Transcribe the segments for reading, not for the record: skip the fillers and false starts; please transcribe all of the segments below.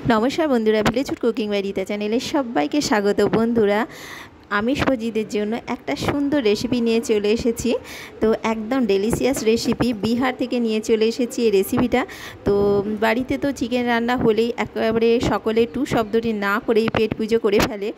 নমস্কার বন্ধুরা, village food cooking by Rita চ্যানেলে সবাইকে স্বাগত। বন্ধুরা, আমিষভোজীদের জন্য একটা সুন্দর রেসিপি নিয়ে চলে এসেছি। তো একদম ডেলিশিয়াস রেসিপি, বিহার থেকে নিয়ে চলে এসেছি এই রেসিপিটা। তো বাড়িতে তো চিকেন রান্না হলেই একেবারে সকলে টু শব্দটি না করেই পেট পুজো করে ফেলে।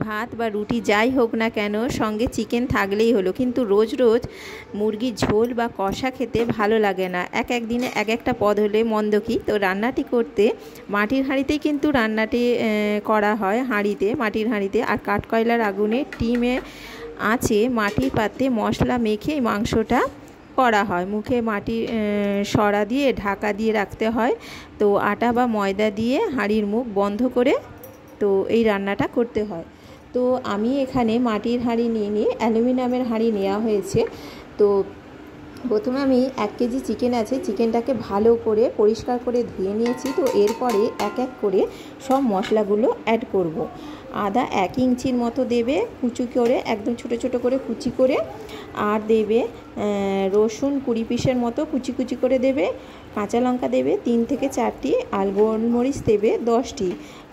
ভাত বা রুটি যাই হোক না কেন, সঙ্গে চিকেন থাকলেই হলো। কিন্তু রোজ রোজ মুরগির ঝোল বা কষা খেতে ভালো লাগে না। এক এক দিনে এক একটা পদ হলে মন্দ কি। তো রান্নাটি করতে মাটির হাঁড়িতেই কিন্তু রান্নাটি করা হয়, হাঁড়িতে, মাটির হাঁড়িতে। আর কাঠকয়লার আগুনে টিমে আছে মাটির পাত্রে মশলা মেখে মাংসটা করা হয়। মুখে মাটির সরা দিয়ে ঢাকা দিয়ে রাখতে হয়। তো আটা বা ময়দা দিয়ে হাঁড়ির মুখ বন্ধ করে তো এই রান্নাটা করতে হয়। তো আমি এখানে মাটির হাঁড়ি নিয়ে নিয়ে অ্যালুমিনিয়ামের হাঁড়ি নেওয়া হয়েছে। তো প্রথমে আমি 1 কেজি চিকেন আছে, চিকেনটাকে ভালো করে পরিষ্কার করে ধুয়ে নিয়েছি। তো এরপরে এক এক করে সব মশলাগুলো অ্যাড করব। আদা 1 ইঞ্চির মতো দেবে কুচি করে, একদম ছোট ছোট করে কুচি করে। আর দেবে রসুন 20 পিসের মতো কুচি কুচি করে দেবে। কাঁচা লঙ্কা দেবে 3 থেকে 4টি, আর গোলমরিচ দেবে 10টি,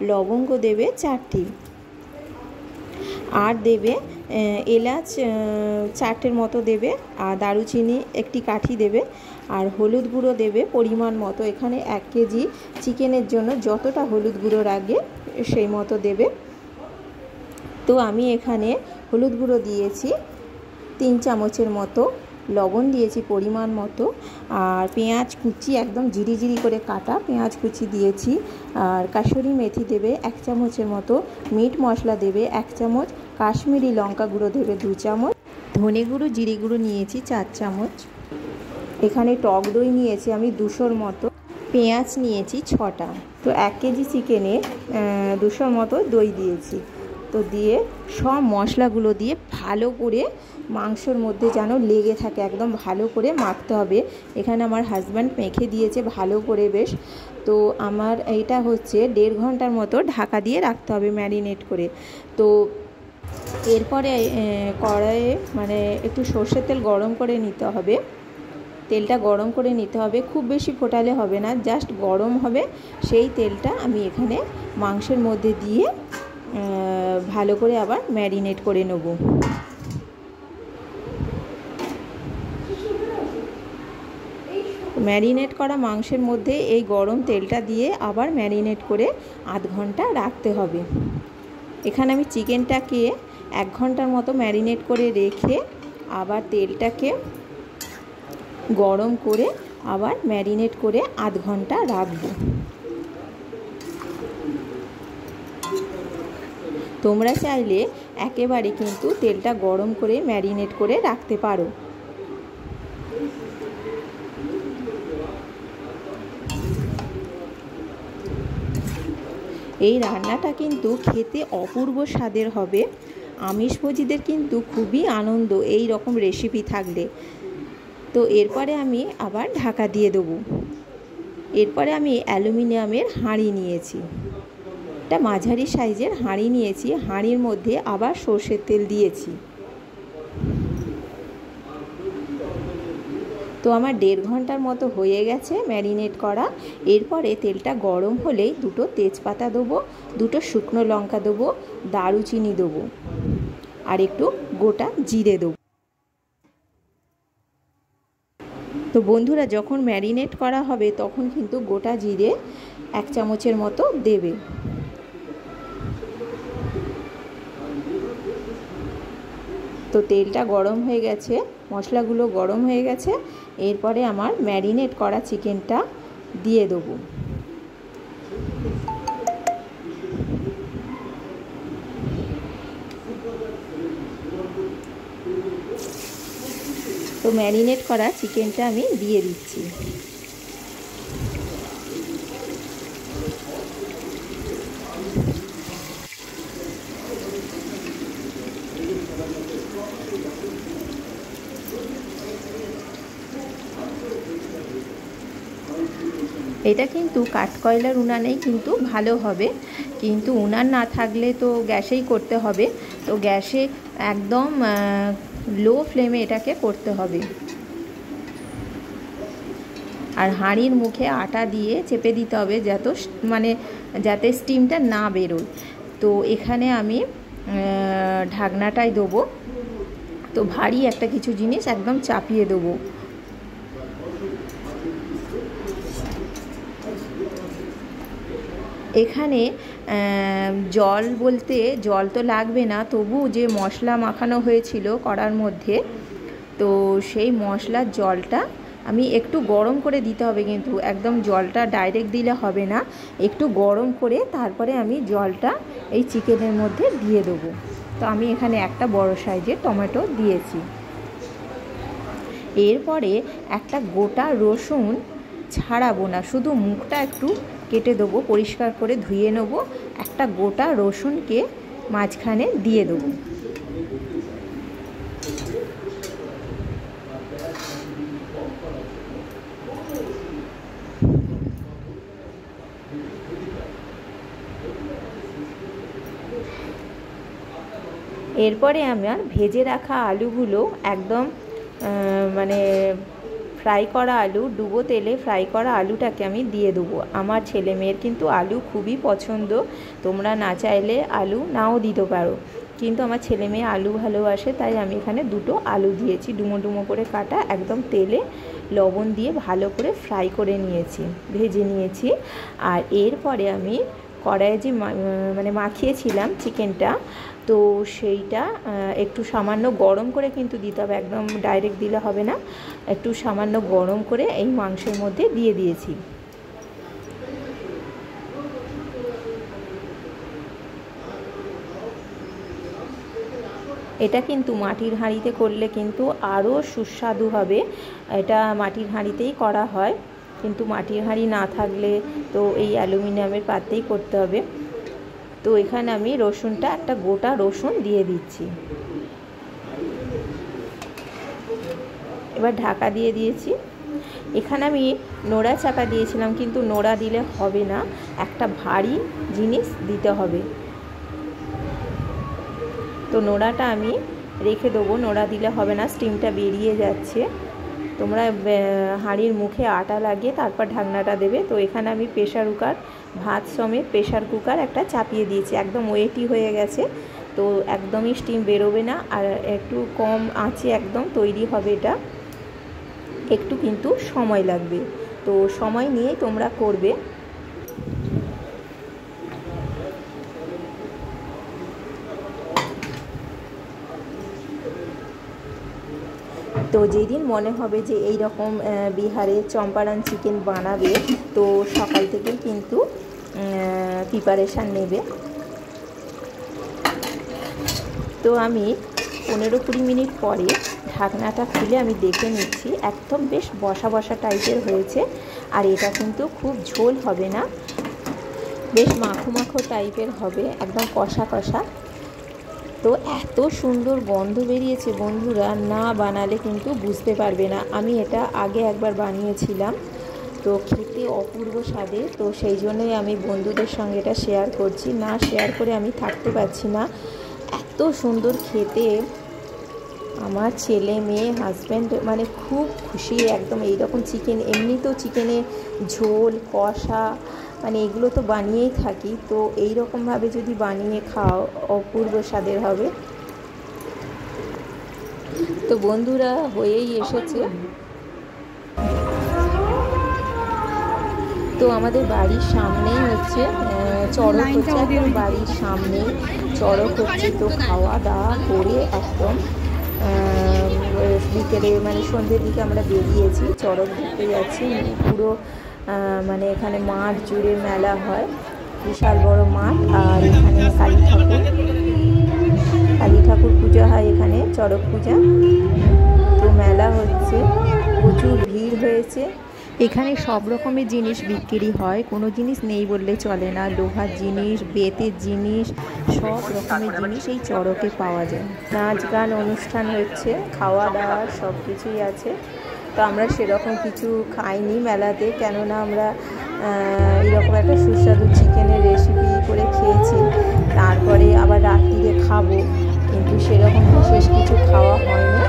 লবঙ্গ দেবে 4টি, আর দেবে এলাচ 4টের মতো দেবে, আর দারুচিনি 1টি কাঠি দেবে, আর হলুদ গুঁড়ো দেবে পরিমাণ মতো। এখানে 1 কেজি চিকেনের জন্য যতটা হলুদ গুঁড়ো লাগে সেই মতো দেবে। তো আমি এখানে হলুদ গুঁড়ো দিয়েছি 3 চামচের মতো, লবণ দিয়েছি পরিমাণ মতো, আর পেঁয়াজ কুচি একদম জিরি জিরি করে কাটা পেঁয়াজ কুচি দিয়েছি, আর কাসুরি মেথি দেবে 1 চামচের মতো, মিট মশলা দেবে 1 চামচ, কাশ্মীরি লঙ্কা গুঁড়ো দেবে 2 চামচ, ধনে গুঁড়ো জিরে গুঁড়ো নিয়েছি 4 চামচ। এখানে টক দই নিয়েছি আমি 200-র মতো, পেঁয়াজ নিয়েছি 6টা। তো 1 কেজি চিকেনে 200-র মতো দই দিয়েছি। তো দিয়ে সব মশলাগুলো দিয়ে ভালো করে মাংসর মধ্যে যেন লেগে থাকে, একদম ভালো করে মাখতে হবে। এখানে আমার হাজব্যান্ড মেখে দিয়েছে ভালো করে বেশ। তো আমার এইটা হচ্ছে 1.5 ঘন্টার মতো ঢাকা দিয়ে রাখতে হবে ম্যারিনেট করে। তো এরপরে কড়াইয়ে মানে একটু সর্ষের তেল গরম করে নিতে হবে। তেলটা গরম করে নিতে হবে, খুব বেশি ফোটালে হবে না, জাস্ট গরম হবে। সেই তেলটা আমি এখানে মাংসের মধ্যে দিয়ে ভালো করে আবার ম্যারিনেট করে নেব। ম্যারিনেট করা মাংসের মধ্যে এই গরম তেলটা দিয়ে আবার ম্যারিনেট করে আধ ঘন্টা রাখতে হবে। এখানে আমি চিকেনটাকে 1 ঘন্টার মতো ম্যারিনেট করে রেখে আবার তেলটাকে গরম করে আবার ম্যারিনেট করে আধ ঘন্টা রাখবো। তোমরা চাইলে একেবারে কিন্তু তেলটা গরম করে ম্যারিনেট করে রাখতে পারো। এই রান্নাটা কিন্তু খেতে অপূর্ব স্বাদের হবে। আমিষভোজীদের কিন্তু খুবই আনন্দ এই রকম রেসিপি থাকলে। তো এরপরে আমি আবার ঢাকা দিয়ে দেবো। এরপরে আমি অ্যালুমিনিয়ামের হাঁড়ি নিয়েছি, একটা মাঝারি সাইজের হাঁড়ি নিয়েছি। হাঁড়ির মধ্যে আবার সর্ষের তেল দিয়েছি। তো আমার 1.5 ঘন্টার মতো হয়ে গেছে ম্যারিনেট করা। এরপরে তেলটা গরম হলেই 2টো তেজপাতা দেবো, 2টো শুকনো লঙ্কা দেবো, দারুচিনি দেবো, আর একটু গোটা জিরে দেবো। তো বন্ধুরা, যখন ম্যারিনেট করা হবে তখন কিন্তু গোটা জিরে 1 চামচের মতো দেবে। তো তেলটা গরম হয়ে গেছে, মশলাগুলো গরম হয়ে গেছে। এরপরে আমার ম্যারিনেট করা চিকেনটা দিয়ে দেবো। তো ম্যারিনেট করা চিকেনটা আমি দিয়ে দিচ্ছি। এটা কিন্তু কাঠকয়লার উনানেই কিন্তু ভালো হবে, কিন্তু উনান না থাকলে তো গ্যাসেই করতে হবে। তো গ্যাসে একদম লো ফ্লেমে এটাকে করতে হবে। আর হাঁড়ির মুখে আটা দিয়ে চেপে দিতে হবে যাতে স্টিমটা না বেরোয়। তো এখানে আমি ঢাকনাটাই দেবো। তো ভারী একটা কিছু জিনিস একদম চাপিয়ে দেবো। এখানে জল বলতে জল তো লাগবে না, তবু যে মশলা মাখানো হয়েছিল কড়ার মধ্যে, তো সেই মশলার জলটা আমি একটু গরম করে দিতে হবে, কিন্তু একদম জলটা ডাইরেক্ট দিলে হবে না, একটু গরম করে তারপরে আমি জলটা এই চিকেনের মধ্যে দিয়ে দেবো। তো আমি এখানে একটা বড় সাইজের টমেটো দিয়েছি। এরপরে একটা গোটা রসুন ছাড়াবো না, শুধু মুখটা একটু কেটে দেবো, পরিষ্কার করে ধুয়ে নেব। একটা গোটা রসুনকে মাঝখানে দিয়ে দেবো। এরপরে আমার ভেজে রাখা আলুগুলো একদম ফ্রাই করা আলু, ডুবো তেলে ফ্রাই করা আলুটাকে আমি দিয়ে দেবো। আমার ছেলে মেয়ের কিন্তু আলু খুবই পছন্দ, তোমরা না চাইলে আলু নাও দিতে পারো, কিন্তু আমার ছেলে মেয়ে আলু ভালোবাসে, তাই আমি এখানে দুটো আলু দিয়েছি, ডুমো ডুমো করে কাটা, একদম তেলে লবণ দিয়ে ভালো করে ফ্রাই করে নিয়েছি, ভেজে নিয়েছি। আর এরপরে আমি কড়াইয়ে যে মাখিয়েছিলাম চিকেনটা, তো সেইটা একটু সামান্য গরম করে কিন্তু দিতে হবে, একদম ডাইরেক্ট দিলে হবে না, একটু সামান্য গরম করে এই মাংসের মধ্যে দিয়ে দিয়েছি। এটা কিন্তু মাটির হাঁড়িতে করলে কিন্তু আরও সুস্বাদু হবে। এটা মাটির হাঁড়িতেই করা হয়, কিন্তু মাটির হাঁড়ি না থাকলে তো এই অ্যালুমিনিয়ামের পাত্রেই করতে হবে। তো এখানে আমি রসুনটা, একটা গোটা রসুন দিয়ে দিচ্ছি। এবার ঢাকা দিয়ে দিয়েছি। এখানে আমি নোড়া চাপা দিয়েছিলাম, কিন্তু নোড়া দিলে হবে না, একটা ভারী জিনিস দিতে হবে। তো নোড়াটা আমি রেখে দেবো, নোড়া দিলে হবে না, স্টিমটা বেরিয়ে যাচ্ছে। তোমরা হাঁড়ির মুখে আটা লাগিয়ে তারপর ঢাকনাটা দেবে। তো এখানে আমি প্রেশার কুকার, ভাত সমেত প্রেশার কুকার একটা চাপিয়ে দিয়েছি, একদম ওয়েটি হয়ে গেছে, তো একদমই স্টিম বেরোবে না, আর একটু কম আঁচে একদম তৈরি হবে। এটা একটু কিন্তু সময় লাগবে, তো সময় নিয়েই তোমরা করবে। তো যেদিন মনে হবে যে এই রকম বিহারে চম্পারন চিকেন বানাবে, তো সকাল থেকে কিন্তু প্রিপারেশান নেবে। তো আমি 15-20 মিনিট পরে ঢাকনাটা খুলে আমি দেখে নিচ্ছি, একদম বেশ বসা বসা টাইপের হয়েছে। আর এটা কিন্তু খুব ঝোল হবে না, বেশ মাখো মাখো টাইপের হবে, একদম কষা কষা। তো এত সুন্দর গন্ধ বেরিয়েছে বন্ধুরা, না বানালে কিন্তু বুঝতে পারবে না। আমি এটা আগে একবার বানিয়েছিলাম, তো খেতে অপূর্ব স্বাদে, তো সেই জন্যই আমি বন্ধুদের সঙ্গে এটা শেয়ার করছি, না শেয়ার করে আমি থাকতে পারছি না। এত সুন্দর খেতে, আমার ছেলে মেয়ে হাজব্যান্ড খুব খুশি একদম। এইরকম চিকেন, এমনিতেও চিকেনে ঝোল কষা এগুলো তো বানিয়েই থাকি, তো এই রকমভাবে যদি বানিয়ে খাও অপূর্ব স্বাদের হবে। তো বন্ধুরা হয়েই এসেছে। তো আমাদের বাড়ির সামনেই হচ্ছে চড়ক হচ্ছে, একদম বাড়ির সামনেই চড়ক হচ্ছে। তো খাওয়া দাওয়া করে একদম বিকেলে সন্ধ্যের দিকে আমরা বেরিয়েছি, চড়ক দেখতে যাচ্ছি। পুরো এখানে মাঠ জুড়ে মেলা হয়, বিশাল বড় মাঠ। আর এখানে কালী ঠাকুর পূজা হয়, এখানে চড়ক পূজা। তো মেলা হচ্ছে, প্রচুর ভিড় হয়েছে। এখানে সব রকমের জিনিস বিক্রি হয়, কোনো জিনিস নেই বললে চলে না। লোহার জিনিস, বেতের জিনিস, সব রকমের জিনিস এই চড়কে পাওয়া যায়। নাচ গান অনুষ্ঠান হচ্ছে, খাওয়া দাওয়া সব কিছুই আছে। তো আমরা সেরকম কিছু খাইনি মেলাতে, কেননা আমরা এরকম একটা সুস্বাদু চিকেনের রেসিপি করে খেয়েছি, তারপরে আবার রাত্রিরে খাবো, কিন্তু সেরকম বিশেষ কিছু খাওয়া হয়নি।